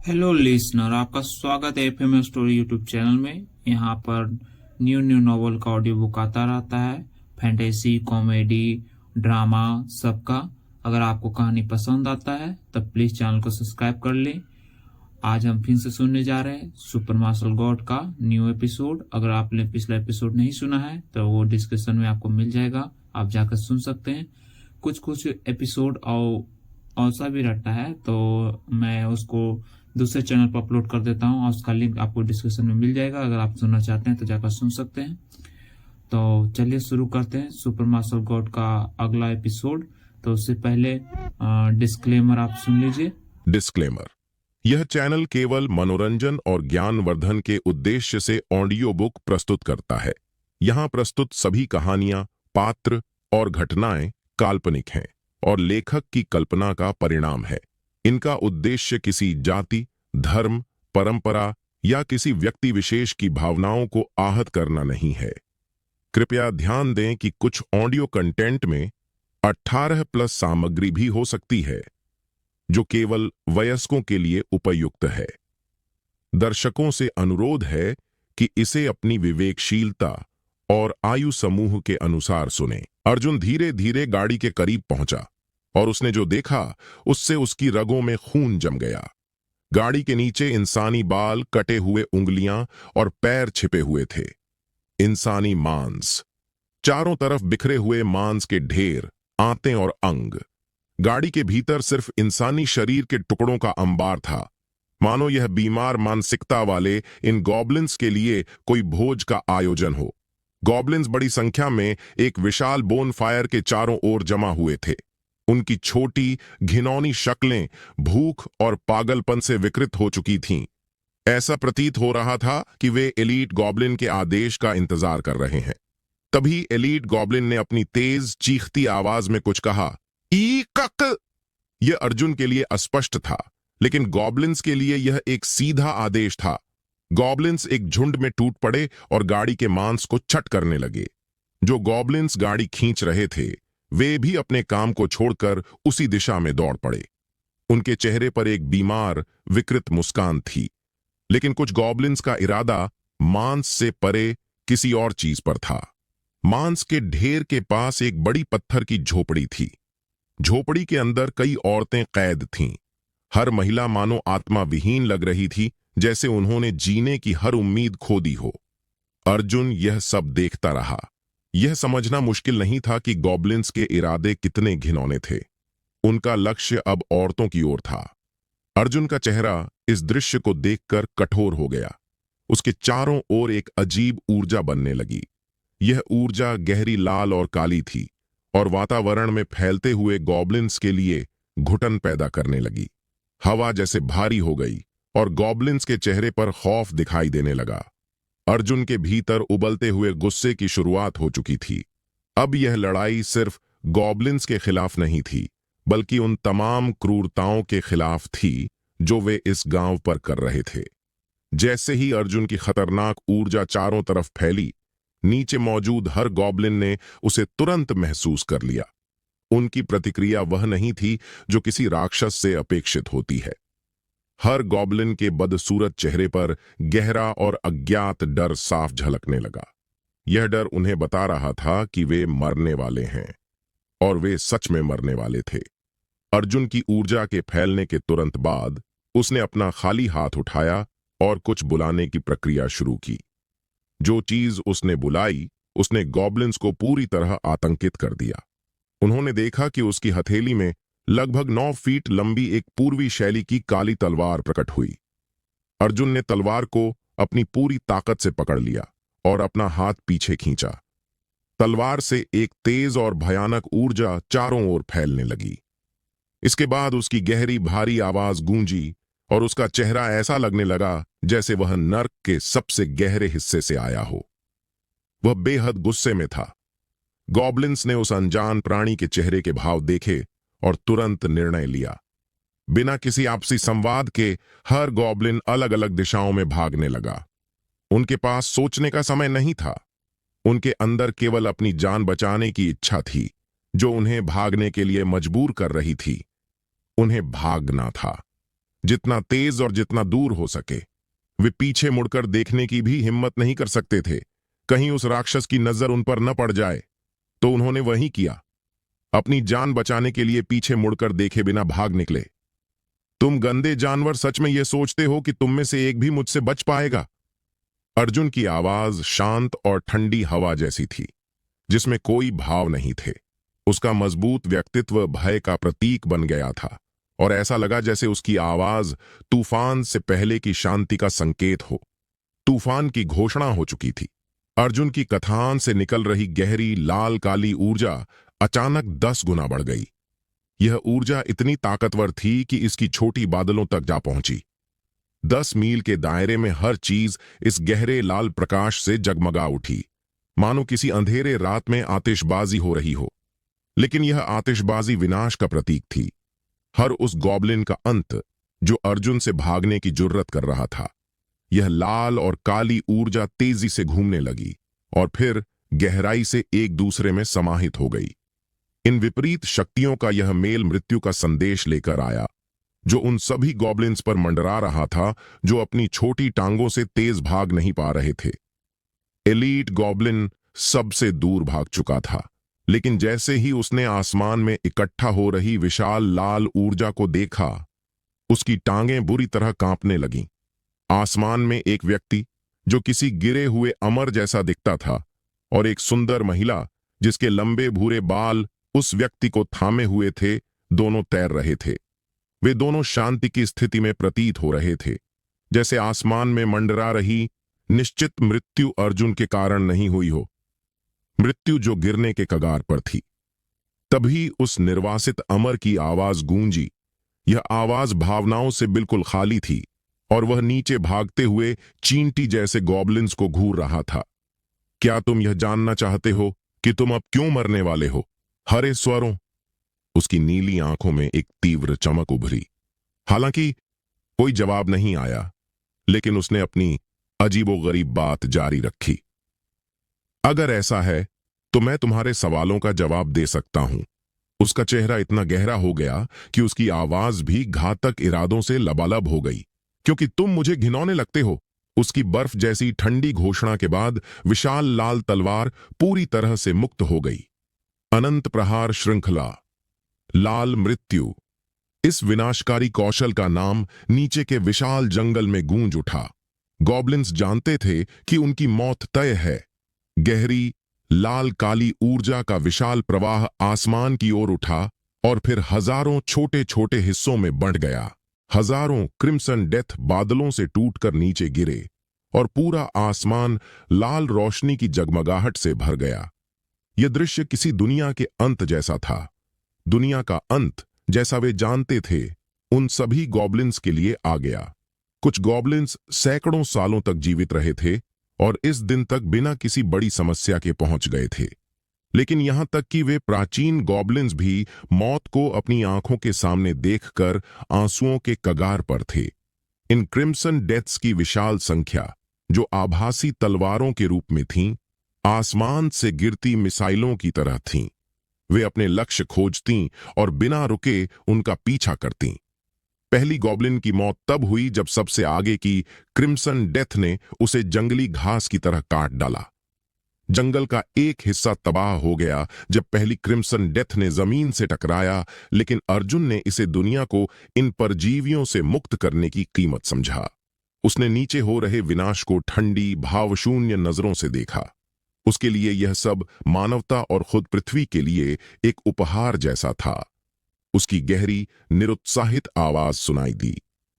Hello listener, आपका स्वागत है एफएम स्टोरी यूट्यूब चैनल में। यहाँ पर न्यू न्यू नॉवल का ऑडियो बुक आता रहता है। फैंटेसी, कॉमेडी, ड्रामा सबका। अगर आपको कहानी पसंद आता है तब प्लीज चैनल को सब्सक्राइब कर लें। आज हम फिर से सुनने जा रहे हैं सुपर मार्शल गॉड का न्यू एपिसोड। अगर आपने पिछला एपिसोड नहीं सुना है तो वो डिस्क्रिप्शन में आपको मिल जाएगा, आप जाकर सुन सकते हैं। कुछ कुछ एपिसोड और ऐसा भी रहता है तो मैं उसको दूसरे चैनल पर अपलोड कर देता हूँ और उसका लिंक आपको डिस्क्रिप्शन में मिल जाएगा। अगर आप सुनना चाहते हैं तो जाकर सुन सकते हैं। तो चलिए शुरू करते हैं सुपर मार्शल गॉड का अगला एपिसोड। तो उससे पहले डिस्क्लेमर आप सुन लीजिए। डिस्क्लेमर। यह चैनल केवल मनोरंजन और ज्ञानवर्धन के उद्देश्य से ऑडियो बुक प्रस्तुत करता है। यहाँ प्रस्तुत सभी कहानियां, पात्र और घटनाएं काल्पनिक हैं और लेखक की कल्पना का परिणाम है। इनका उद्देश्य किसी जाति, धर्म, परंपरा या किसी व्यक्ति विशेष की भावनाओं को आहत करना नहीं है। कृपया ध्यान दें कि कुछ ऑडियो कंटेंट में 18+ सामग्री भी हो सकती है, जो केवल वयस्कों के लिए उपयुक्त है। दर्शकों से अनुरोध है कि इसे अपनी विवेकशीलता और आयु समूह के अनुसार सुनें। अर्जुन धीरे धीरे गाड़ी के करीब पहुंचा और उसने जो देखा उससे उसकी रगों में खून जम गया। गाड़ी के नीचे इंसानी बाल, कटे हुए उंगलियां और पैर छिपे हुए थे। इंसानी मांस, चारों तरफ बिखरे हुए मांस के ढेर, आंतें और अंग। गाड़ी के भीतर सिर्फ इंसानी शरीर के टुकड़ों का अंबार था, मानो यह बीमार मानसिकता वाले इन गॉब्लिन्स के लिए कोई भोज का आयोजन हो। गॉब्लिन्स बड़ी संख्या में एक विशाल बोन फायर के चारों ओर जमा हुए थे। उनकी छोटी, घिनौनी शक्लें भूख और पागलपन से विकृत हो चुकी थीं। ऐसा प्रतीत हो रहा था कि वे एलीट गॉब्लिन के आदेश का इंतजार कर रहे हैं। तभी एलीट गॉब्लिन ने अपनी तेज चीखती आवाज में कुछ कहा, ई कक। यह अर्जुन के लिए अस्पष्ट था, लेकिन गॉब्लिन्स के लिए यह एक सीधा आदेश था। गॉब्लिन्स एक झुंड में टूट पड़े और गाड़ी के मांस को छट करने लगे। जो गॉब्लिन्स गाड़ी खींच रहे थे वे भी अपने काम को छोड़कर उसी दिशा में दौड़ पड़े। उनके चेहरे पर एक बीमार, विकृत मुस्कान थी, लेकिन कुछ गॉब्लिन्स का इरादा मांस से परे किसी और चीज पर था। मांस के ढेर के पास एक बड़ी पत्थर की झोपड़ी थी। झोपड़ी के अंदर कई औरतें कैद थीं। हर महिला मानो आत्मा विहीन लग रही थी, जैसे उन्होंने जीने की हर उम्मीद खो दी हो। अर्जुन यह सब देखता रहा। यह समझना मुश्किल नहीं था कि गॉब्लिन्स के इरादे कितने घिनौने थे। उनका लक्ष्य अब औरतों की ओर था। अर्जुन का चेहरा इस दृश्य को देखकर कठोर हो गया। उसके चारों ओर एक अजीब ऊर्जा बनने लगी। यह ऊर्जा गहरी लाल और काली थी और वातावरण में फैलते हुए गॉब्लिन्स के लिए घुटन पैदा करने लगी। हवा जैसे भारी हो गई और गॉब्लिन्स के चेहरे पर खौफ दिखाई देने लगा। अर्जुन के भीतर उबलते हुए गुस्से की शुरुआत हो चुकी थी। अब यह लड़ाई सिर्फ गॉब्लिन्स के खिलाफ नहीं थी, बल्कि उन तमाम क्रूरताओं के खिलाफ थी जो वे इस गांव पर कर रहे थे। जैसे ही अर्जुन की खतरनाक ऊर्जा चारों तरफ फैली, नीचे मौजूद हर गॉब्लिन ने उसे तुरंत महसूस कर लिया। उनकी प्रतिक्रिया वह नहीं थी जो किसी राक्षस से अपेक्षित होती है। हर गॉब्लिन के बदसूरत चेहरे पर गहरा और अज्ञात डर साफ झलकने लगा। यह डर उन्हें बता रहा था कि वे मरने वाले हैं, और वे सच में मरने वाले थे। अर्जुन की ऊर्जा के फैलने के तुरंत बाद उसने अपना खाली हाथ उठाया और कुछ बुलाने की प्रक्रिया शुरू की। जो चीज उसने बुलाई उसने गॉब्लिन्स को पूरी तरह आतंकित कर दिया। उन्होंने देखा कि उसकी हथेली में लगभग 9 फीट लंबी एक पूर्वी शैली की काली तलवार प्रकट हुई। अर्जुन ने तलवार को अपनी पूरी ताकत से पकड़ लिया और अपना हाथ पीछे खींचा। तलवार से एक तेज और भयानक ऊर्जा चारों ओर फैलने लगी। इसके बाद उसकी गहरी भारी आवाज गूंजी और उसका चेहरा ऐसा लगने लगा जैसे वह नर्क के सबसे गहरे हिस्से से आया हो। वह बेहद गुस्से में था। गॉब्लिन्स ने उस अनजान प्राणी के चेहरे के भाव देखे और तुरंत निर्णय लिया। बिना किसी आपसी संवाद के हर गॉब्लिन अलग अलग दिशाओं में भागने लगा। उनके पास सोचने का समय नहीं था। उनके अंदर केवल अपनी जान बचाने की इच्छा थी, जो उन्हें भागने के लिए मजबूर कर रही थी। उन्हें भागना था। जितना तेज और जितना दूर हो सके। वे पीछे मुड़कर देखने की भी हिम्मत नहीं कर सकते थे, कहीं उस राक्षस की नजर उन पर न पड़ जाए। तो उन्होंने वही किया, अपनी जान बचाने के लिए पीछे मुड़कर देखे बिना भाग निकले। तुम गंदे जानवर सच में यह सोचते हो कि तुम में से एक भी मुझसे बच पाएगा? अर्जुन की आवाज शांत और ठंडी हवा जैसी थी, जिसमें कोई भाव नहीं थे। उसका मजबूत व्यक्तित्व भय का प्रतीक बन गया था, और ऐसा लगा जैसे उसकी आवाज तूफान से पहले की शांति का संकेत हो। तूफान की घोषणा हो चुकी थी। अर्जुन की कथान से निकल रही गहरी लाल काली ऊर्जा अचानक 10 गुना बढ़ गई। यह ऊर्जा इतनी ताकतवर थी कि इसकी छोटी बादलों तक जा पहुंची। 10 मील के दायरे में हर चीज इस गहरे लाल प्रकाश से जगमगा उठी, मानो किसी अंधेरे रात में आतिशबाजी हो रही हो। लेकिन यह आतिशबाजी विनाश का प्रतीक थी। हर उस गॉब्लिन का अंत जो अर्जुन से भागने की जुर्रत कर रहा था। यह लाल और काली ऊर्जा तेजी से घूमने लगी और फिर गहराई से एक दूसरे में समाहित हो गई। इन विपरीत शक्तियों का यह मेल मृत्यु का संदेश लेकर आया, जो उन सभी गॉब्लिन्स पर मंडरा रहा था जो अपनी छोटी टांगों से तेज भाग नहीं पा रहे थे। एलीट गॉब्लिन सबसे दूर भाग चुका था, लेकिन जैसे ही उसने आसमान में इकट्ठा हो रही विशाल लाल ऊर्जा को देखा, उसकी टांगें बुरी तरह कांपने लगीं। आसमान में एक व्यक्ति जो किसी गिरे हुए अमर जैसा दिखता था, और एक सुंदर महिला जिसके लंबे भूरे बाल उस व्यक्ति को थामे हुए थे, दोनों तैर रहे थे। वे दोनों शांति की स्थिति में प्रतीत हो रहे थे, जैसे आसमान में मंडरा रही निश्चित मृत्यु अर्जुन के कारण नहीं हुई हो, मृत्यु जो गिरने के कगार पर थी। तभी उस निर्वासित अमर की आवाज गूंजी। यह आवाज भावनाओं से बिल्कुल खाली थी, और वह नीचे भागते हुए चींटी जैसे गॉब्लिन्स को घूर रहा था। क्या तुम यह जानना चाहते हो कि तुम अब क्यों मरने वाले हो? हरे स्वरों। उसकी नीली आंखों में एक तीव्र चमक उभरी। हालांकि कोई जवाब नहीं आया, लेकिन उसने अपनी अजीबोगरीब बात जारी रखी। अगर ऐसा है तो मैं तुम्हारे सवालों का जवाब दे सकता हूं। उसका चेहरा इतना गहरा हो गया कि उसकी आवाज भी घातक इरादों से लबालब हो गई। क्योंकि तुम मुझे घिनौने लगते हो। उसकी बर्फ जैसी ठंडी घोषणा के बाद विशाल लाल तलवार पूरी तरह से मुक्त हो गई। अनंत प्रहार श्रृंखला, लाल मृत्यु। इस विनाशकारी कौशल का नाम नीचे के विशाल जंगल में गूंज उठा। गॉब्लिन्स जानते थे कि उनकी मौत तय है। गहरी लाल काली ऊर्जा का विशाल प्रवाह आसमान की ओर उठा और फिर हजारों छोटे छोटे हिस्सों में बंट गया। हजारों क्रिम्सन डेथ बादलों से टूटकर नीचे गिरे और पूरा आसमान लाल रोशनी की जगमगाहट से भर गया। यह दृश्य किसी दुनिया के अंत जैसा था। दुनिया का अंत जैसा वे जानते थे उन सभी गॉब्लिन्स के लिए आ गया। कुछ गॉब्लिन्स सैकड़ों सालों तक जीवित रहे थे और इस दिन तक बिना किसी बड़ी समस्या के पहुंच गए थे। लेकिन यहां तक कि वे प्राचीन गॉब्लिन्स भी मौत को अपनी आंखों के सामने देखकर आंसुओं के कगार पर थे। इन क्रिम्सन डेथ्स की विशाल संख्या, जो आभासी तलवारों के रूप में थीं, आसमान से गिरती मिसाइलों की तरह थीं। वे अपने लक्ष्य खोजतीं और बिना रुके उनका पीछा करतीं। पहली गॉब्लिन की मौत तब हुई जब सबसे आगे की क्रिम्सन डेथ ने उसे जंगली घास की तरह काट डाला। जंगल का एक हिस्सा तबाह हो गया जब पहली क्रिम्सन डेथ ने जमीन से टकराया, लेकिन अर्जुन ने इसे दुनिया को इन परजीवियों से मुक्त करने की कीमत समझा। उसने नीचे हो रहे विनाश को ठंडी भावशून्य नजरों से देखा। उसके लिए यह सब मानवता और खुद पृथ्वी के लिए एक उपहार जैसा था। उसकी गहरी निरुत्साहित आवाज सुनाई दी,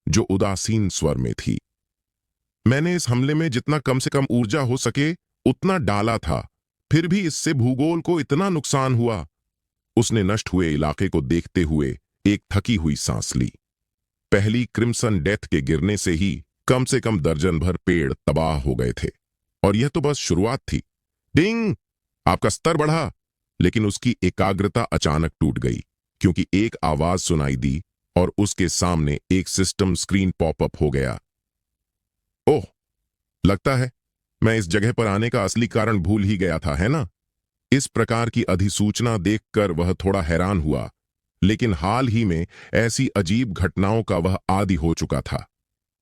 जो उदासीन स्वर में थी। मैंने इस हमले में जितना कम से कम ऊर्जा हो सके उतना डाला था, फिर भी इससे भूगोल को इतना नुकसान हुआ। उसने नष्ट हुए इलाके को देखते हुए एक थकी हुई सांस ली। पहली क्रिम्सन डेथ के गिरने से ही कम से कम दर्जन भर पेड़ तबाह हो गए थे, और यह तो बस शुरुआत थी। डिंग! आपका स्तर बढ़ा, लेकिन उसकी एकाग्रता अचानक टूट गई, क्योंकि एक आवाज सुनाई दी और उसके सामने एक सिस्टम स्क्रीन पॉपअप हो गया। ओह, लगता है मैं इस जगह पर आने का असली कारण भूल ही गया था, है ना? इस प्रकार की अधिसूचना देखकर वह थोड़ा हैरान हुआ, लेकिन हाल ही में ऐसी अजीब घटनाओं का वह आदी हो चुका था।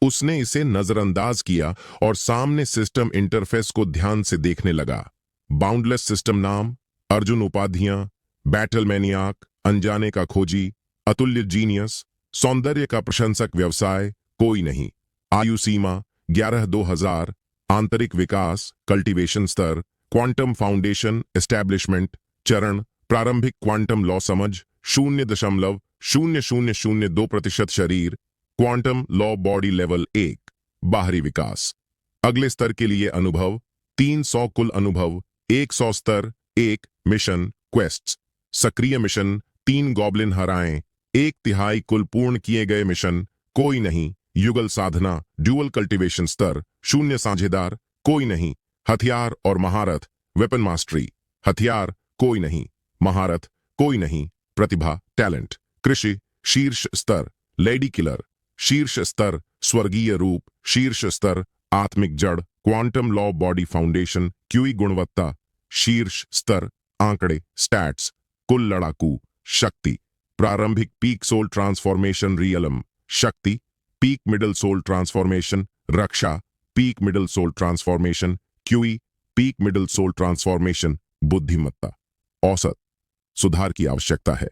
उसने इसे नजरअंदाज किया और सामने सिस्टम इंटरफेस को ध्यान से देखने लगा। बाउंडलेस सिस्टम नाम, अर्जुन उपाधियां, बैटल मैनियाक, अनजाने का खोजी, अतुल्य जीनियस, सौंदर्य का प्रशंसक व्यवसाय, कोई नहीं। आयु सीमा 11-2000, आंतरिक विकास, कल्टीवेशन स्तर, क्वांटम फाउंडेशन एस्टैब्लिशमेंट, चरण, प्रारंभिक क्वांटम लॉ समझ 0.0002% शरीर, क्वांटम लॉ बॉडी लेवल 1, बाहरी विकास। अगले स्तर के लिए अनुभव 300 कुल अनुभव, 100 स्तर 1 मिशन क्वेस्ट्स, सक्रिय मिशन 3 गॉब्लिन हराएं, 1/3 कुल पूर्ण किए गए मिशन, कोई नहीं। युगल साधना ड्यूअल कल्टीवेशन स्तर 0 साझेदार, कोई नहीं। हथियार और महारत वेपन मास्टरी, हथियार कोई नहीं, महारत कोई नहीं। प्रतिभा टैलेंट कृषि शीर्ष स्तर, लेडी किलर शीर्ष स्तर, स्वर्गीय रूप शीर्ष स्तर, आत्मिक जड़ quantum law body foundation qi गुणवत्ता शीर्ष स्तर, आंकड़े स्टैट्स कुल लड़ाकू, शक्ति प्रारंभिक पीक सोल ट्रांसफॉर्मेशन रियलम, शक्ति पीक मिडल सोल ट्रांसफॉर्मेशन, रक्षा peak middle soul transformation, qi peak middle soul transformation, बुद्धिमत्ता औसत सुधार की आवश्यकता है।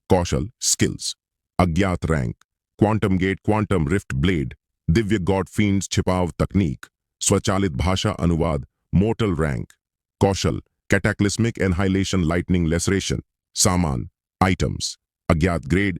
कौशल स्किल्स, अज्ञात rank, quantum gate quantum rift blade, दिव्य गॉड फीन्स छिपाव तकनीक, स्वचालित भाषा अनुवाद, मोर्टल रैंक। कौशल कैटाक्लिस्मिक एनहाइलेशन लाइटनिंग लेसरेशन, सामान आइटम्स, अज्ञात ग्रेड,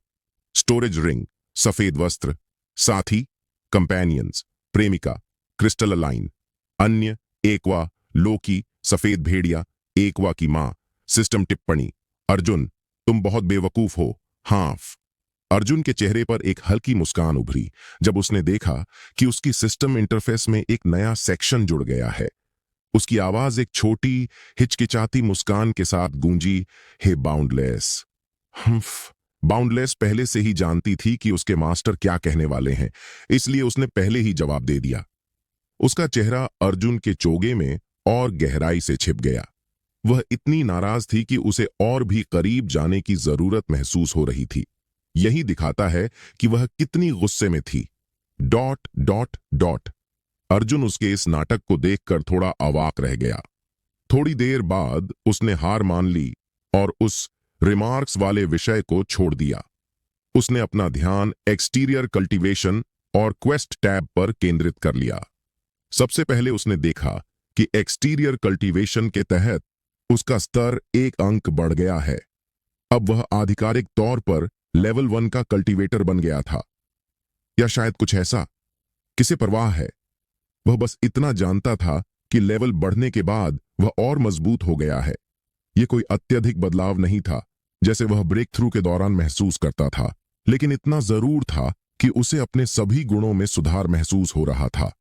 स्टोरेज रिंग, सफेद वस्त्र, साथी कंपेनियंस, प्रेमिका क्रिस्टल अलाइन, अन्य एकवा लोकी, सफेद भेड़िया, एकवा की मां। सिस्टम टिप्पणी, अर्जुन तुम बहुत बेवकूफ हो, हाफ। अर्जुन के चेहरे पर एक हल्की मुस्कान उभरी जब उसने देखा कि उसकी सिस्टम इंटरफेस में एक नया सेक्शन जुड़ गया है। उसकी आवाज एक छोटी हिचकिचाती मुस्कान के साथ गूंजी, हे बाउंडलेस। हम्फ। बाउंडलेस पहले से ही जानती थी कि उसके मास्टर क्या कहने वाले हैं, इसलिए उसने पहले ही जवाब दे दिया। उसका चेहरा अर्जुन के चोगे में और गहराई से छिप गया। वह इतनी नाराज थी कि उसे और भी करीब जाने की जरूरत महसूस हो रही थी। यही दिखाता है कि वह कितनी गुस्से में थी। ... अर्जुन उसके इस नाटक को देखकर थोड़ा अवाक रह गया। थोड़ी देर बाद उसने हार मान ली और उस रिमार्क्स वाले विषय को छोड़ दिया। उसने अपना ध्यान एक्सटीरियर कल्टीवेशन और क्वेस्ट टैब पर केंद्रित कर लिया। सबसे पहले उसने देखा कि एक्सटीरियर कल्टीवेशन के तहत उसका स्तर 1 अंक बढ़ गया है। अब वह आधिकारिक तौर पर लेवल 1 का कल्टीवेटर बन गया था, या शायद कुछ ऐसा। किसे परवाह है? वह बस इतना जानता था कि लेवल बढ़ने के बाद वह और मजबूत हो गया है। यह कोई अत्यधिक बदलाव नहीं था जैसे वह ब्रेक थ्रू के दौरान महसूस करता था, लेकिन इतना जरूर था कि उसे अपने सभी गुणों में सुधार महसूस हो रहा था।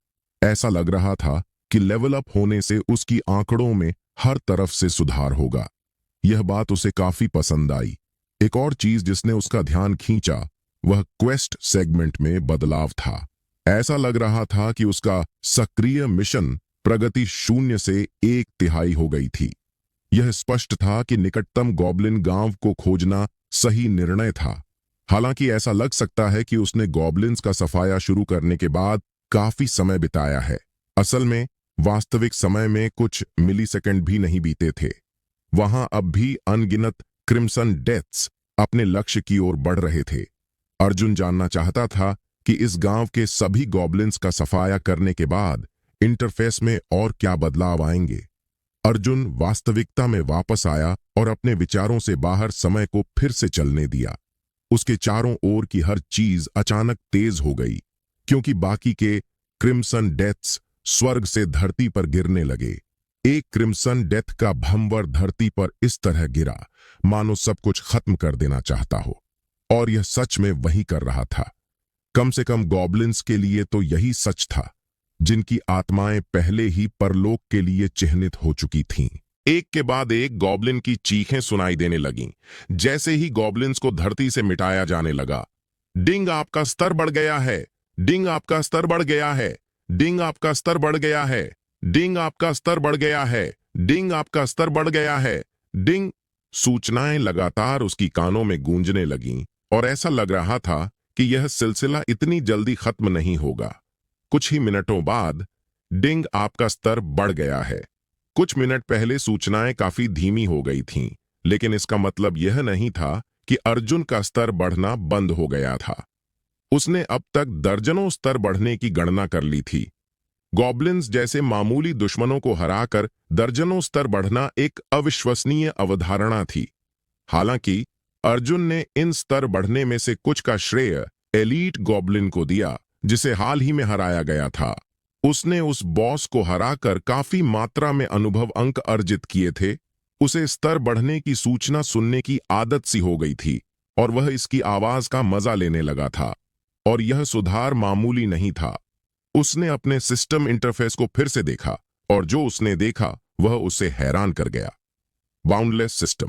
ऐसा लग रहा था कि लेवल अप होने से उसकी आंकड़ों में हर तरफ से सुधार होगा। यह बात उसे काफी पसंद आई। एक और चीज जिसने उसका ध्यान खींचा वह क्वेस्ट सेगमेंट में बदलाव था। ऐसा लग रहा था कि उसका सक्रिय मिशन प्रगति 0 से 1/3 हो गई थी। यह स्पष्ट था कि निकटतम गॉब्लिन गांव को खोजना सही निर्णय था। हालांकि ऐसा लग सकता है कि उसने गॉब्लिन्स का सफाया शुरू करने के बाद काफी समय बिताया है। असल में वास्तविक समय में कुछ मिलीसेकंड भी नहीं बीते थे। वहां अब भी अनगिनत क्रिम्सन डेथ्स अपने लक्ष्य की ओर बढ़ रहे थे। अर्जुन जानना चाहता था कि इस गांव के सभी गॉब्लिन्स का सफाया करने के बाद इंटरफेस में और क्या बदलाव आएंगे। अर्जुन वास्तविकता में वापस आया और अपने विचारों से बाहर समय को फिर से चलने दिया। उसके चारों ओर की हर चीज अचानक तेज हो गई, क्योंकि बाकी के क्रिम्सन डेथ्स स्वर्ग से धरती पर गिरने लगे। एक क्रिम्सन डेथ का भंवर धरती पर इस तरह गिरा मानो सब कुछ खत्म कर देना चाहता हो, और यह सच में वही कर रहा था। कम से कम गॉब्लिन्स के लिए तो यही सच था, जिनकी आत्माएं पहले ही परलोक के लिए चिह्नित हो चुकी थीं। एक के बाद एक गॉब्लिन की चीखें सुनाई देने लगीं, जैसे ही गॉब्लिन्स को धरती से मिटाया जाने लगा। डिंग आपका स्तर बढ़ गया है, डिंग आपका स्तर बढ़ गया है, डिंग आपका स्तर बढ़ गया है, डिंग आपका स्तर बढ़ गया है, डिंग आपका स्तर बढ़ गया है, डिंग। सूचनाएं लगातार उसकी कानों में गूंजने लगीं और ऐसा लग रहा था कि यह सिलसिला इतनी जल्दी खत्म नहीं होगा। कुछ ही मिनटों बाद डिंग आपका स्तर बढ़ गया है। कुछ मिनट पहले सूचनाएं काफी धीमी हो गई थीं, लेकिन इसका मतलब यह नहीं था कि अर्जुन का स्तर बढ़ना बंद हो गया था। उसने अब तक दर्जनों स्तर बढ़ने की गणना कर ली थी। गॉब्लिन्स जैसे मामूली दुश्मनों को हराकर दर्जनों स्तर बढ़ना एक अविश्वसनीय अवधारणा थी। हालांकि अर्जुन ने इन स्तर बढ़ने में से कुछ का श्रेय एलीट गॉब्लिन को दिया, जिसे हाल ही में हराया गया था। उसने उस बॉस को हराकर काफी मात्रा में अनुभव अंक अर्जित किए थे। उसे स्तर बढ़ने की सूचना सुनने की आदत सी हो गई थी और वह इसकी आवाज का मजा लेने लगा था। और यह सुधार मामूली नहीं था। उसने अपने सिस्टम इंटरफेस को फिर से देखा और जो उसने देखा वह उसे हैरान कर गया। Boundless system.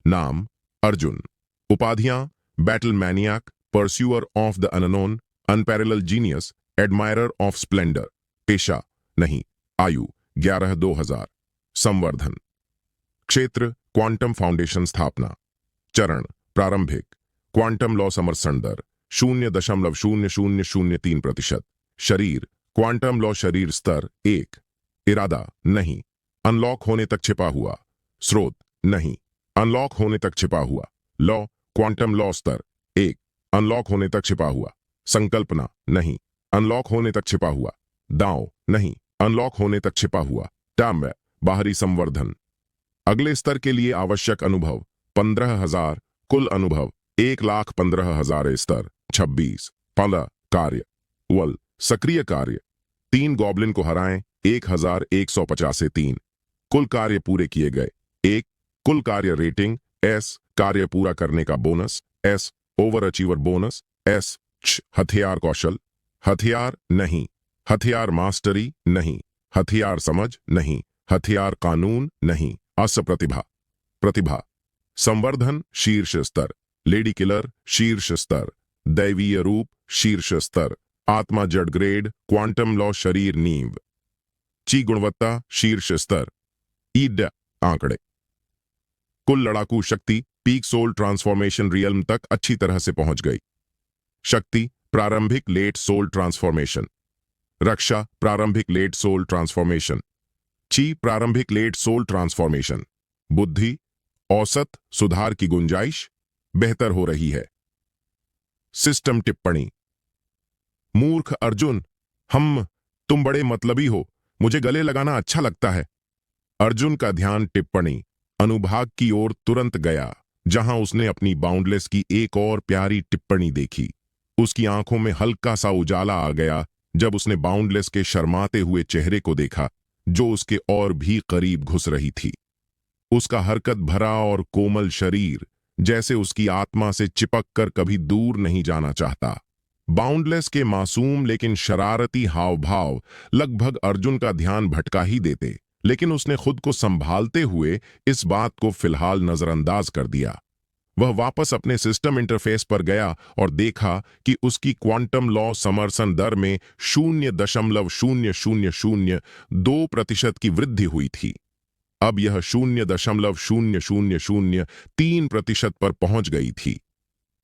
नाम अर्जुन। उपाधियां battle maniac, pursuer of the unknown, unparalleled genius, admirer of splendour. पेशा नहीं। आयु 11-2000। संवर्धन क्षेत्र क्वांटम फाउंडेशन स्थापना। चरण प्रारंभिक क्वांटम लॉ समर्थन दर 0.0003%। शरीर क्वांटम लॉ शरीर स्तर 1। इरादा नहीं। अनलॉक होने तक छिपा हुआ। स्रोत नहीं। अनलॉक होने तक छिपा हुआ। लॉ क्वांटम लॉ स्तर 1। अनलॉक होने तक छिपा हुआ। संकल्पना नहीं। अनलॉक होने तक छिपा हुआ। दांव नहीं। अनलॉक होने तक छिपा हुआ। टैम्ब बाहरी संवर्धन। अगले स्तर के लिए आवश्यक अनुभव 15,000। कुल अनुभव 1,15,000। स्तर 26। फल कार्य वल सक्रिय कार्य 3 गॉब्लिन को हराएं 1,150 से 3। कुल कार्य पूरे किए गए 1। कुल कार्य रेटिंग S। कार्य पूरा करने का bonus S। Over achiever bonus S। हथियार कौशल हथियार नहीं। हथियार मास्टरी नहीं। हथियार समझ नहीं। हथियार कानून नहीं। अस प्रतिभा प्रतिभा। संवर्धन शीर्ष स्तर। लेडी किलर शीर्ष स्तर। दैवीय रूप शीर्ष स्तर। आत्मा जड़ ग्रेड क्वांटम लॉ शरीर नींव। ची गुणवत्ता शीर्ष स्तर। ईड आंकड़े। कुल लड़ाकू शक्ति पीक सोल ट्रांसफॉर्मेशन रियल्म तक अच्छी तरह से पहुंच गई। शक्ति प्रारंभिक लेट सोल ट्रांसफॉर्मेशन। रक्षा प्रारंभिक लेट सोल ट्रांसफॉर्मेशन। ची प्रारंभिक लेट सोल ट्रांसफॉर्मेशन। बुद्धि औसत सुधार की गुंजाइश बेहतर हो रही है। सिस्टम टिप्पणी। मूर्ख अर्जुन, तुम बड़े मतलबी हो, मुझे गले लगाना अच्छा लगता है। अर्जुन का ध्यान टिप्पणी अनुभाग की ओर तुरंत गया, जहां उसने अपनी बाउंडलेस की एक और प्यारी टिप्पणी देखी। उसकी आंखों में हल्का सा उजाला आ गया जब उसने बाउंडलेस के शर्माते हुए चेहरे को देखा, जो उसके और भी करीब घुस रही थी। उसका हरकत भरा और कोमल शरीर जैसे उसकी आत्मा से चिपक कर कभी दूर नहीं जाना चाहता। बाउंडलेस के मासूम लेकिन शरारती हाव भाव लगभग अर्जुन का ध्यान भटका ही देते, लेकिन उसने खुद को संभालते हुए इस बात को फिलहाल नजरअंदाज कर दिया। वह वापस अपने सिस्टम इंटरफेस पर गया और देखा कि उसकी क्वांटम लॉ समर्थन दर में 0.0002% की वृद्धि हुई थी। अब यह 0.0003% पर पहुंच गई थी।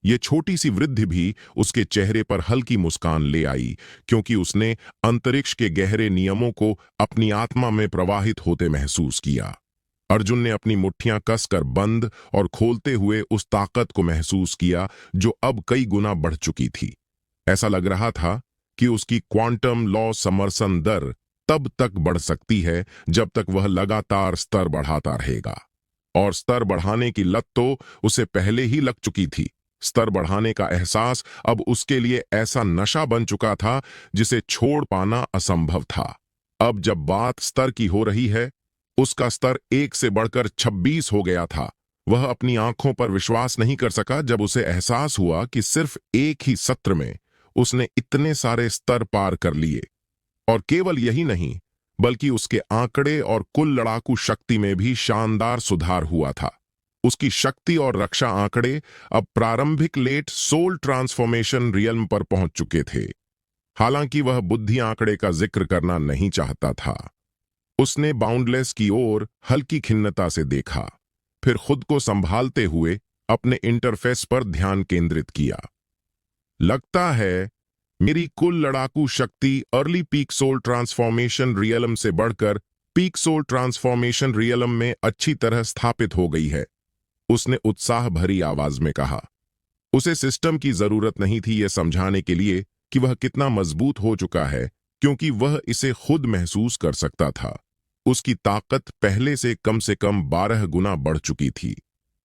ये छोटी सी वृद्धि भी उसके चेहरे पर हल्की मुस्कान ले आई, क्योंकि उसने अंतरिक्ष के गहरे नियमों को अपनी आत्मा में प्रवाहित होते महसूस किया। अर्जुन ने अपनी मुट्ठियां कसकर बंद और खोलते हुए उस ताकत को महसूस किया जो अब कई गुना बढ़ चुकी थी। ऐसा लग रहा था कि उसकी क्वांटम लॉ समर्थन दर तब तक बढ़ सकती है जब तक वह लगातार स्तर बढ़ाता रहेगा। और स्तर बढ़ाने की लत तो उसे पहले ही लग चुकी थी। स्तर बढ़ाने का एहसास अब उसके लिए ऐसा नशा बन चुका था जिसे छोड़ पाना असंभव था। अब जब बात स्तर की हो रही है, उसका स्तर 1 से बढ़कर 26 हो गया था। वह अपनी आंखों पर विश्वास नहीं कर सका जब उसे एहसास हुआ कि सिर्फ एक ही सत्र में उसने इतने सारे स्तर पार कर लिए। और केवल यही नहीं, बल्कि उसके आंकड़े और कुल लड़ाकू शक्ति में भी शानदार सुधार हुआ था। उसकी शक्ति और रक्षा आंकड़े अब प्रारंभिक लेट सोल ट्रांसफॉर्मेशन रियल्म पर पहुंच चुके थे। हालांकि वह बुद्धि आंकड़े का जिक्र करना नहीं चाहता था। उसने बाउंडलेस की ओर हल्की खिन्नता से देखा, फिर खुद को संभालते हुए अपने इंटरफेस पर ध्यान केंद्रित किया। लगता है मेरी कुल लड़ाकू शक्ति early peak soul transformation realm से बढ़कर पीक सोल ट्रांसफॉर्मेशन रियलम में अच्छी तरह स्थापित हो गई है, उसने उत्साह भरी आवाज में कहा। उसे सिस्टम की जरूरत नहीं थी यह समझाने के लिए कि वह कितना मजबूत हो चुका है, क्योंकि वह इसे खुद महसूस कर सकता था। उसकी ताकत पहले से कम 12 गुना बढ़ चुकी थी।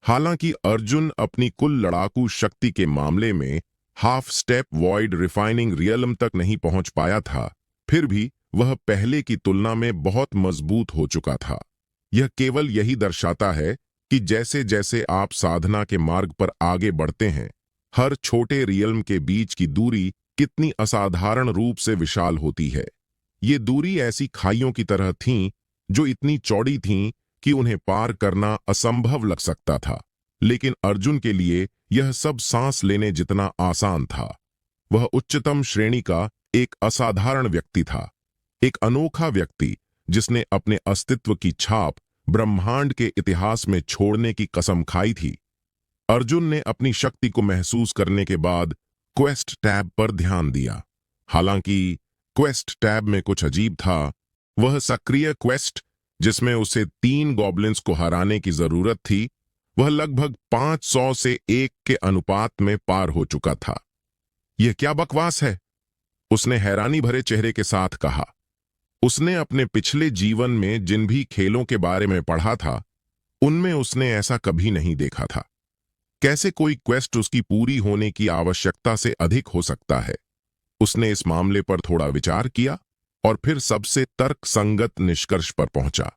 हालांकि अर्जुन अपनी कुल लड़ाकू शक्ति के मामले में half step void refining realm तक नहीं पहुंच पाया था, फिर भी वह पहले की तुलना में बहुत मजबूत हो चुका था। यह केवल यही दर्शाता है कि जैसे जैसे आप साधना के मार्ग पर आगे बढ़ते हैं, हर छोटे रियल्म के बीच की दूरी कितनी असाधारण रूप से विशाल होती है। ये दूरी ऐसी खाइयों की तरह थीं जो इतनी चौड़ी थीं कि उन्हें पार करना असंभव लग सकता था, लेकिन अर्जुन के लिए यह सब सांस लेने जितना आसान था। वह उच्चतम श्रेणी का एक असाधारण व्यक्ति था, एक अनोखा व्यक्ति जिसने अपने अस्तित्व की छाप ब्रह्मांड के इतिहास में छोड़ने की कसम खाई थी। अर्जुन ने अपनी शक्ति को महसूस करने के बाद क्वेस्ट टैब पर ध्यान दिया। हालांकि क्वेस्ट टैब में कुछ अजीब था। वह सक्रिय क्वेस्ट जिसमें उसे 3 गॉब्लिन्स को हराने की जरूरत थी, वह लगभग 500 से 1 के अनुपात में पार हो चुका था। यह क्या बकवास है? उसने हैरानी भरे चेहरे के साथ कहा। उसने अपने पिछले जीवन में जिन भी खेलों के बारे में पढ़ा था, उनमें उसने ऐसा कभी नहीं देखा था। कैसे कोई क्वेस्ट उसकी पूरी होने की आवश्यकता से अधिक हो सकता है? उसने इस मामले पर थोड़ा विचार किया और फिर सबसे तर्कसंगत निष्कर्ष पर पहुंचा।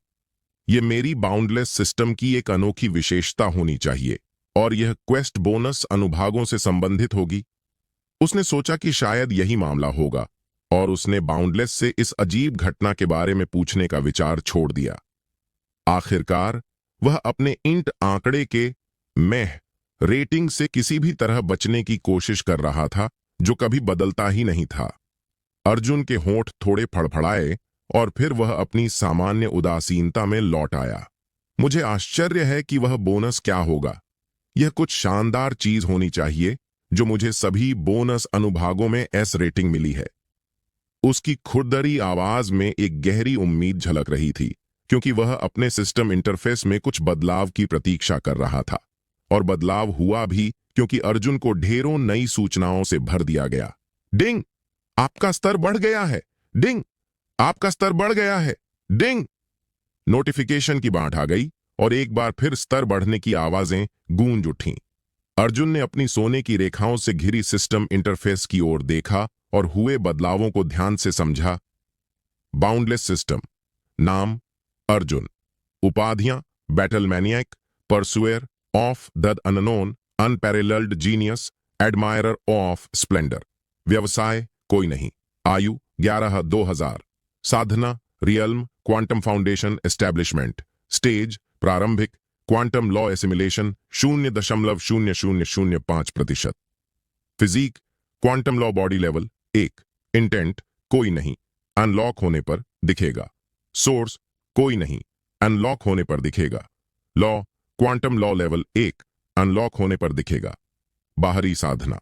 यह मेरी बाउंडलेस सिस्टम की एक अनोखी विशेषता होनी चाहिए और यह क्वेस्ट बोनस अनुभागों से संबंधित होगी। उसने सोचा कि शायद यही मामला होगा और उसने बाउंडलेस से इस अजीब घटना के बारे में पूछने का विचार छोड़ दिया। आखिरकार वह अपने इंट आंकड़े के मेह रेटिंग से किसी भी तरह बचने की कोशिश कर रहा था, जो कभी बदलता ही नहीं था। अर्जुन के होंठ थोड़े फड़फड़ाए और फिर वह अपनी सामान्य उदासीनता में लौट आया। मुझे आश्चर्य है कि वह बोनस क्या होगा। यह कुछ शानदार चीज होनी चाहिए जो मुझे सभी बोनस अनुभागों में एस रेटिंग मिली है। उसकी खुरदरी आवाज में एक गहरी उम्मीद झलक रही थी, क्योंकि वह अपने सिस्टम इंटरफेस में कुछ बदलाव की प्रतीक्षा कर रहा था। और बदलाव हुआ भी, क्योंकि अर्जुन को ढेरों नई सूचनाओं से भर दिया गया। डिंग, आपका स्तर बढ़ गया है। डिंग, आपका स्तर बढ़ गया है। डिंग। नोटिफिकेशन की बाढ़ आ गई और एक बार फिर स्तर बढ़ने की आवाजें गूंज उठीं। अर्जुन ने अपनी सोने की रेखाओं से घिरी सिस्टम इंटरफेस की ओर देखा और हुए बदलावों को ध्यान से समझा। Boundless system. नाम अर्जुन। उपाधियां battle maniac, pursuer of the unknown, unparalleled genius, admirer of splendour. व्यवसाय कोई नहीं। आयु 11-2000। साधना realm quantum foundation establishment. Stage प्रारंभिक। Quantum law assimilation 0.0005%। Physique quantum law body level 1। Intent कोई नहीं, अनलॉक होने पर दिखेगा। सोर्स कोई नहीं, अनलॉक होने पर दिखेगा। Law quantum law level 1, unlock होने पर दिखेगा। बाहरी साधना।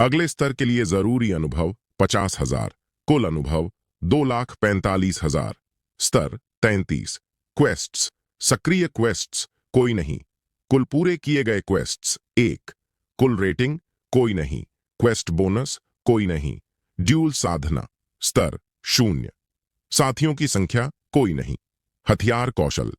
अगले स्तर के लिए जरूरी अनुभव 50,000। कुल अनुभव 2,45,000। स्तर 33। क्वेस्ट्स सक्रिय क्वेस्ट्स कोई नहीं। कुल पूरे किए गए क्वेस्ट्स 1। कुल रेटिंग कोई नहीं। क्वेस्ट बोनस कोई नहीं। ड्यूल साधना। स्तर 0। साथियों की संख्या कोई नहीं। हथियार कौशल।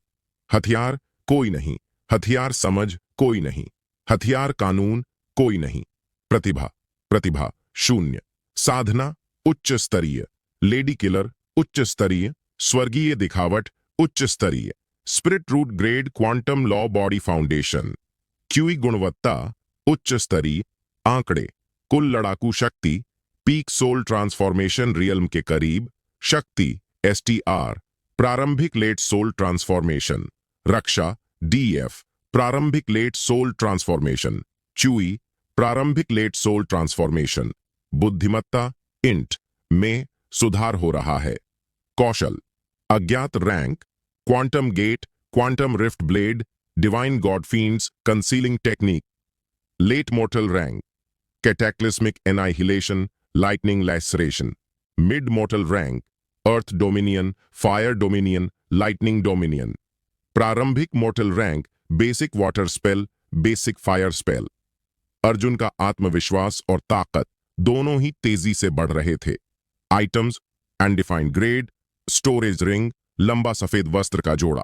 हथियार कोई नहीं। हथियार समझ कोई नहीं। हथियार कानून कोई नहीं। प्रतिभा 0। साधना उच्च स्तरीय। लेडी किलर उच्च स्तरीय। स्वर्गीय दिखावट उच्च स्तरीय। Spirit root grade quantum law body foundation. Qi गुणवत्ता उच्च स्तरीय। आंकड़े कुल लड़ाकू शक्ति पीक सोल ट्रांसफॉर्मेशन रियल्म के करीब। शक्ति STR प्रारंभिक लेट सोल ट्रांसफॉर्मेशन। रक्षा DF प्रारंभिक लेट सोल ट्रांसफॉर्मेशन। च्यूई प्रारंभिक लेट सोल ट्रांसफॉर्मेशन। बुद्धिमत्ता इंट में सुधार हो रहा है। कौशल अज्ञात rank quantum gate quantum rift blade divine godfiends concealing technique, late mortal rank, cataclysmic annihilation, lightning laceration, mid mortal rank, earth dominion, fire dominion, lightning dominion, प्रारंभिक mortal rank, basic water spell, basic fire spell. Arjun का आत्मविश्वास और ताकत दोनों ही तेजी से बढ़ रहे थे। Items, undefined grade, storage ring, लंबा सफेद वस्त्र का जोड़ा।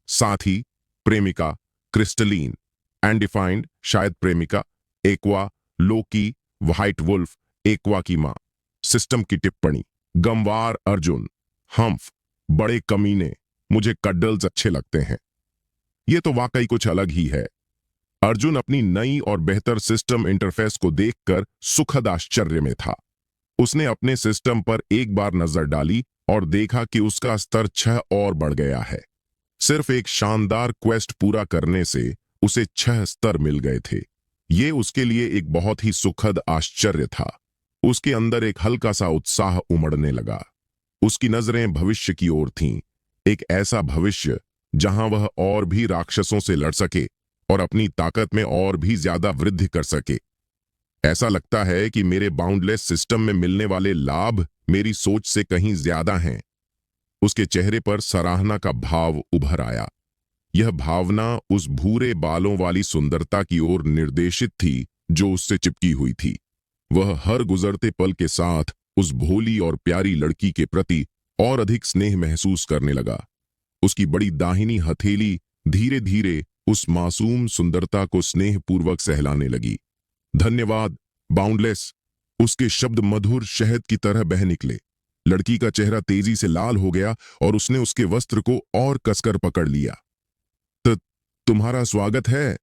साथ ही प्रेमिका, क्रिस्टलीन, अनडिफाइंड शायद प्रेमिका, एक्वा, लोकी, व्हाइट वुल्फ, एक्वा की मां। सिस्टम की टिप्पणी, गमवार अर्जुन, हम्फ, बड़े कमीने, मुझे कड्डल्स अच्छे लगते हैं। ये तो वाकई कुछ अलग ही है। अर्जुन अपनी नई और बेहतर सिस्टम इंटरफेस को देखकर सुखद आश्चर्य में था। उसने अपने सिस्टम पर एक बार नजर डाली और देखा कि उसका स्तर 6 और बढ़ गया है। सिर्फ एक शानदार क्वेस्ट पूरा करने से उसे 6 स्तर मिल गए थे। ये उसके लिए एक बहुत ही सुखद आश्चर्य था। उसके अंदर एक हल्का सा उत्साह उमड़ने लगा। उसकी नजरें भविष्य की ओर थीं, एक ऐसा भविष्य जहां वह और भी राक्षसों से लड़ सके और अपनी ताकत में और भी ज्यादा वृद्धि कर सके। ऐसा लगता है कि मेरे बाउंडलेस सिस्टम में मिलने वाले लाभ मेरी सोच से कहीं ज्यादा हैं। उसके चेहरे पर सराहना का भाव उभर आया। यह भावना उस भूरे बालों वाली सुंदरता की ओर निर्देशित थी जो उससे चिपकी हुई थी। वह हर गुजरते पल के साथ उस भोली और प्यारी लड़की के प्रति और अधिक स्नेह महसूस करने लगा। उसकी बड़ी दाहिनी हथेली धीरे धीरे उस मासूम सुंदरता को स्नेहपूर्वक सहलाने लगी। धन्यवाद बाउंडलेस। उसके शब्द मधुर शहद की तरह बह निकले। लड़की का चेहरा तेजी से लाल हो गया और उसने उसके वस्त्र को और कसकर पकड़ लिया। तुम्हारा स्वागत है।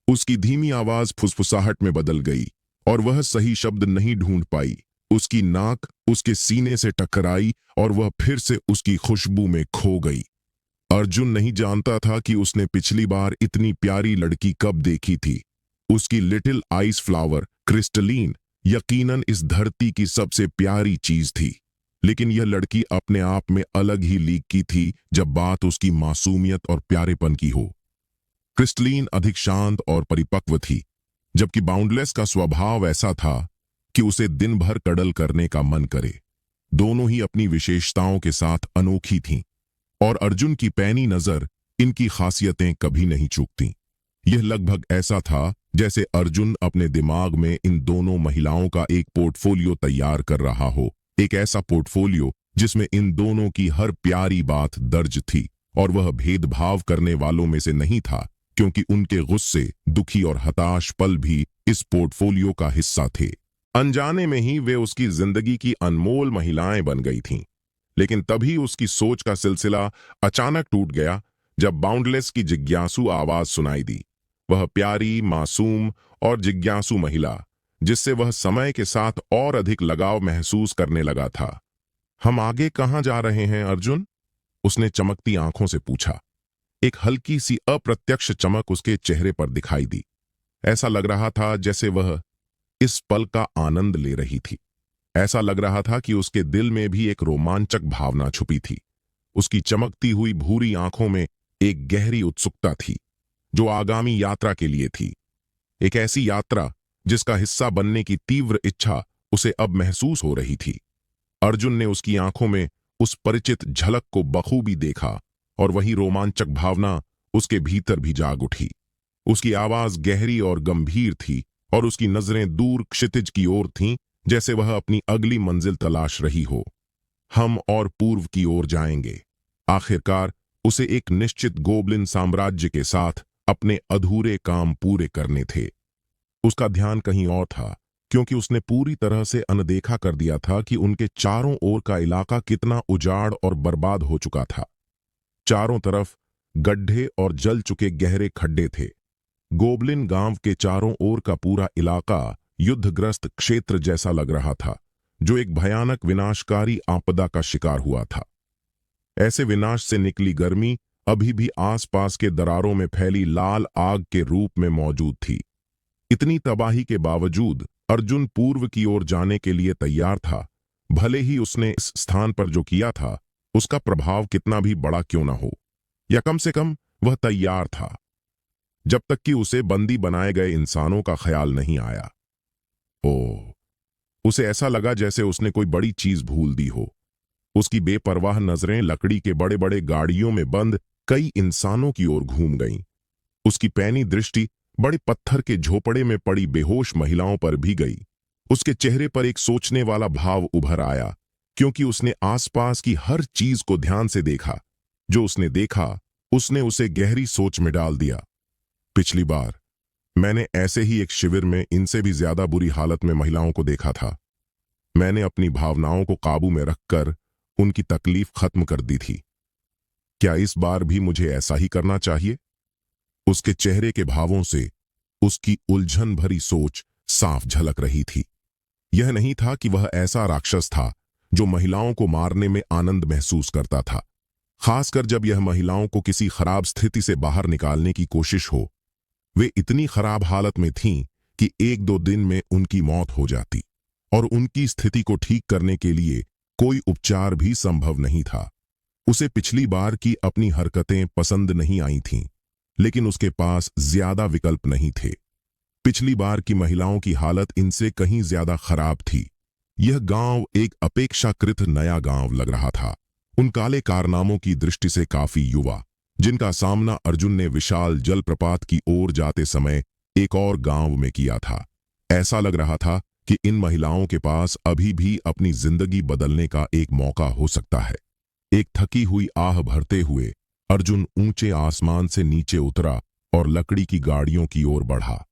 उसकी धीमी आवाज फुसफुसाहट में बदल गई और वह सही शब्द नहीं ढूंढ पाई। उसकी नाक उसके सीने से टकराई और वह फिर से उसकी खुशबू में खो गई। अर्जुन नहीं जानता था कि उसने पिछली बार इतनी प्यारी लड़की कब देखी थी। उसकी लिटिल आइस फ्लावर क्रिस्टलीन यकीनन इस धरती की सबसे प्यारी चीज थी, लेकिन यह लड़की अपने आप में अलग ही लीग की थी जब बात उसकी मासूमियत और प्यारेपन की हो। क्रिस्टलीन अधिक शांत और परिपक्व थी, जबकि बाउंडलेस का स्वभाव ऐसा था कि उसे दिन भर कडल करने का मन करे। दोनों ही अपनी विशेषताओं के साथ अनोखी थीं और अर्जुन की पैनी नजर इनकी खासियतें कभी नहीं चूकती। यह लगभग ऐसा था जैसे अर्जुन अपने दिमाग में इन दोनों महिलाओं का एक पोर्टफोलियो तैयार कर रहा हो, एक ऐसा पोर्टफोलियो जिसमें इन दोनों की हर प्यारी बात दर्ज थी और वह भेदभाव करने वालों में से नहीं था, क्योंकि उनके गुस्से, दुखी और हताश पल भी इस पोर्टफोलियो का हिस्सा थे। अनजाने में ही वे उसकी जिंदगी की अनमोल महिलाएं बन गई थीं। लेकिन तभी उसकी सोच का सिलसिला अचानक टूट गया जब बाउंडलेस की जिज्ञासु आवाज सुनाई दी। वह प्यारी, मासूम और जिज्ञासु महिला, जिससे वह समय के साथ और अधिक लगाव महसूस करने लगा था। हम आगे कहां जा रहे हैं अर्जुन? उसने चमकती आंखों से पूछा। एक हल्की सी अप्रत्यक्ष चमक उसके चेहरे पर दिखाई दी। ऐसा लग रहा था जैसे वह इस पल का आनंद ले रही थी। ऐसा लग रहा था कि उसके दिल में भी एक रोमांचक भावना छुपी थी। उसकी चमकती हुई भूरी आंखों में एक गहरी उत्सुकता थी जो आगामी यात्रा के लिए थी। एक ऐसी यात्रा जिसका हिस्सा बनने की तीव्र इच्छा उसे अब महसूस हो रही थी। अर्जुन ने उसकी आंखों में उस परिचित झलक को बखूबी देखा और वही रोमांचक भावना उसके भीतर भी जाग उठी। उसकी आवाज गहरी और गंभीर थी और उसकी नजरें दूर क्षितिज की ओर थीं, जैसे वह अपनी अगली मंजिल तलाश रही हो। हम और पूर्व की ओर जाएंगे। आखिरकार उसे एक निश्चित गोब्लिन साम्राज्य के साथ अपने अधूरे काम पूरे करने थे। उसका ध्यान कहीं और था, क्योंकि उसने पूरी तरह से अनदेखा कर दिया था कि उनके चारों ओर का इलाका कितना उजाड़ और बर्बाद हो चुका था। चारों तरफ गड्ढे और जल चुके गहरे खड्डे थे। गोब्लिन गांव के चारों ओर का पूरा इलाका युद्धग्रस्त क्षेत्र जैसा लग रहा था, जो एक भयानक विनाशकारी आपदा का शिकार हुआ था। ऐसे विनाश से निकली गर्मी अभी भी आसपास के दरारों में फैली लाल आग के रूप में मौजूद थी। इतनी तबाही के बावजूद अर्जुन पूर्व की ओर जाने के लिए तैयार था, भले ही उसने इस स्थान पर जो किया था, उसका प्रभाव कितना भी बड़ा क्यों ना हो, या कम से कम वह तैयार था। अर्जुन ने अपनी आंखें बंद की और जब तक कि उसे बंदी बनाए गए इंसानों का ख्याल नहीं आया। ओह, उसे ऐसा लगा जैसे उसने कोई बड़ी चीज भूल दी हो। उसकी बेपरवाह नजरें लकड़ी के बड़े बड़े गाड़ियों में बंद कई इंसानों की ओर घूम गईं। उसकी पैनी दृष्टि बड़े पत्थर के झोपड़े में पड़ी बेहोश महिलाओं पर भी गई। उसके चेहरे पर एक सोचने वाला भाव उभर आया, क्योंकि उसने आसपास की हर चीज को ध्यान से देखा। जो उसने देखा उसने उसे गहरी सोच में डाल दिया। पिछली बार मैंने ऐसे ही एक शिविर में इनसे भी ज्यादा बुरी हालत में महिलाओं को देखा था। मैंने अपनी भावनाओं को काबू में रखकर उनकी तकलीफ खत्म कर दी थी। क्या इस बार भी मुझे ऐसा ही करना चाहिए? उसके चेहरे के भावों से उसकी उलझन भरी सोच साफ झलक रही थी। यह नहीं था कि वह ऐसा राक्षस था जो महिलाओं को मारने में आनंद महसूस करता था, खासकर जब यह महिलाओं को किसी खराब स्थिति से बाहर निकालने की कोशिश हो। वे इतनी खराब हालत में थीं कि 1-2 दिन में उनकी मौत हो जाती, और उनकी स्थिति को ठीक करने के लिए कोई उपचार भी संभव नहीं था। उसे पिछली बार की अपनी हरकतें पसंद नहीं आई थीं, लेकिन उसके पास ज्यादा विकल्प नहीं थे। पिछली बार की महिलाओं की हालत इनसे कहीं ज्यादा खराब थी। यह गांव एक अपेक्षाकृत नया गांव लग रहा था, उन काले कारनामों की दृष्टि से काफी युवा, जिनका सामना अर्जुन ने विशाल जलप्रपात की ओर जाते समय एक और गांव में किया था। ऐसा लग रहा था कि इन महिलाओं के पास अभी भी अपनी जिंदगी बदलने का एक मौका हो सकता है। एक थकी हुई आह भरते हुए अर्जुन ऊंचे आसमान से नीचे उतरा और लकड़ी की गाड़ियों की ओर बढ़ा।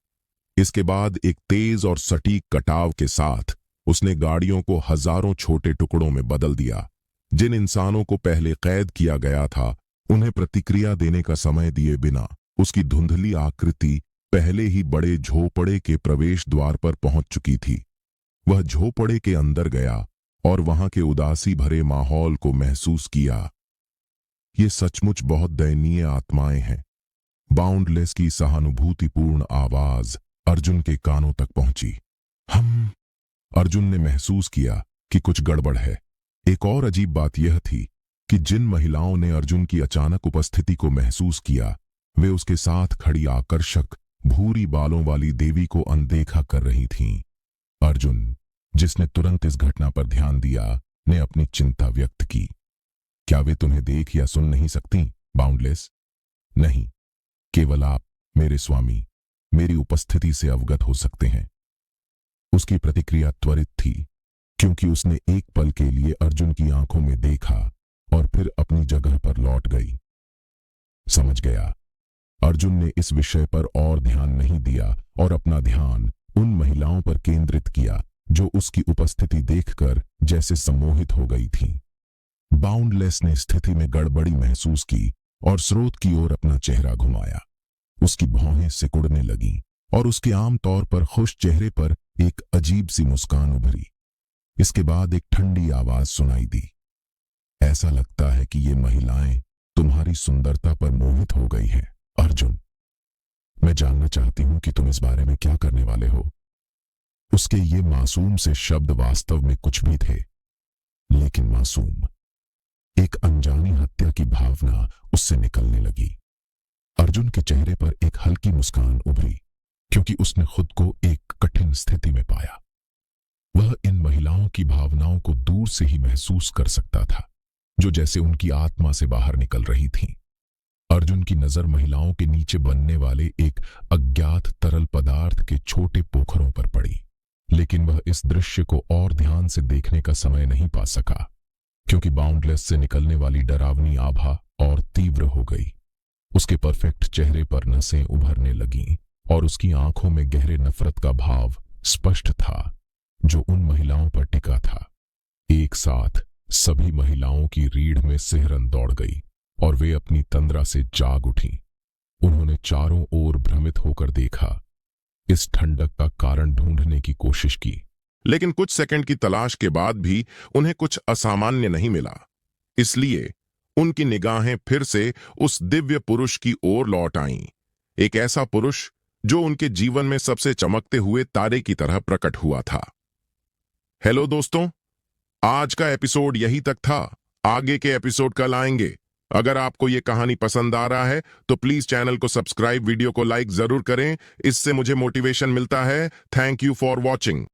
इसके बाद एक तेज और सटीक कटाव के साथ उसने गाड़ियों को हजारों छोटे टुकड़ों में बदल दिया। जिन इंसानों को पहले कैद किया गया था, उन्हें प्रतिक्रिया देने का समय दिए बिना उसकी धुंधली आकृति पहले ही बड़े झोपड़े के प्रवेश द्वार पर पहुंच चुकी थी। वह झोपड़े के अंदर गया और वहां के उदासी भरे माहौल को महसूस किया। ये सचमुच बहुत दयनीय आत्माएं हैं। बाउंडलेस की सहानुभूतिपूर्ण आवाज अर्जुन के कानों तक पहुंची। अर्जुन ने महसूस किया कि कुछ गड़बड़ है। एक और अजीब बात यह थी कि जिन महिलाओं ने अर्जुन की अचानक उपस्थिति को महसूस किया, वे उसके साथ खड़ी आकर्षक भूरी बालों वाली देवी को अनदेखा कर रही थीं। अर्जुन, जिसने तुरंत इस घटना पर ध्यान दिया, ने अपनी चिंता व्यक्त की। क्या वे तुम्हें देख या सुन नहीं सकती, बाउंडलेस? नहीं, केवल आप, मेरे स्वामी, मेरी उपस्थिति से अवगत हो सकते हैं। उसकी प्रतिक्रिया त्वरित थी, क्योंकि उसने एक पल के लिए अर्जुन की आंखों में देखा और फिर अपनी जगह पर लौट गई। समझ गया। अर्जुन ने इस विषय पर और ध्यान नहीं दिया और अपना ध्यान उन महिलाओं पर केंद्रित किया जो उसकी उपस्थिति देखकर जैसे सम्मोहित हो गई थीं। बाउंडलेस ने स्थिति में गड़बड़ी महसूस की और स्रोत की ओर अपना चेहरा घुमाया। उसकी भौहें सिकुड़ने लगीं और उसके आम तौर पर खुश चेहरे पर एक अजीब सी मुस्कान उभरी। इसके बाद एक ठंडी आवाज सुनाई दी। ऐसा लगता है कि ये महिलाएं तुम्हारी सुंदरता पर मोहित हो गई हैं, अर्जुन। मैं जानना चाहती हूं कि तुम इस बारे में क्या करने वाले हो। उसके ये मासूम से शब्द वास्तव में कुछ भी थे, लेकिन मासूम। एक अनजानी हत्या की भावना उससे निकलने लगी। अर्जुन के चेहरे पर एक हल्की मुस्कान उभरी, क्योंकि उसने खुद को एक कठिन स्थिति में पाया। वह इन महिलाओं की भावनाओं को दूर से ही महसूस कर सकता था, जो जैसे उनकी आत्मा से बाहर निकल रही थीं। अर्जुन की नजर महिलाओं के नीचे बनने वाले एक अज्ञात तरल पदार्थ के छोटे पोखरों पर पड़ी, लेकिन वह इस दृश्य को और ध्यान से देखने का समय नहीं पा सका, क्योंकि बाउंडलेस से निकलने वाली डरावनी आभा और तीव्र हो गई। उसके परफेक्ट चेहरे पर नसें उभरने लगीं और उसकी आंखों में गहरे नफरत का भाव स्पष्ट था, जो उन महिलाओं पर टिका था। एक साथ सभी महिलाओं की रीढ़ में सिहरन दौड़ गई और वे अपनी तंद्रा से जाग उठीं। उन्होंने चारों ओर भ्रमित होकर देखा, इस ठंडक का कारण ढूंढने की कोशिश की, लेकिन कुछ सेकंड की तलाश के बाद भी उन्हें कुछ असामान्य नहीं मिला। इसलिए उनकी निगाहें फिर से उस दिव्य पुरुष की ओर लौट आईं, एक ऐसा पुरुष जो उनके जीवन में सबसे चमकते हुए तारे की तरह प्रकट हुआ था। हेलो दोस्तों, आज का एपिसोड यही तक था। आगे के एपिसोड कल आएंगे। अगर आपको ये कहानी पसंद आ रहा है तो प्लीज चैनल को सब्सक्राइब, वीडियो को लाइक जरूर करें। इससे मुझे मोटिवेशन मिलता है। Thank you for watching.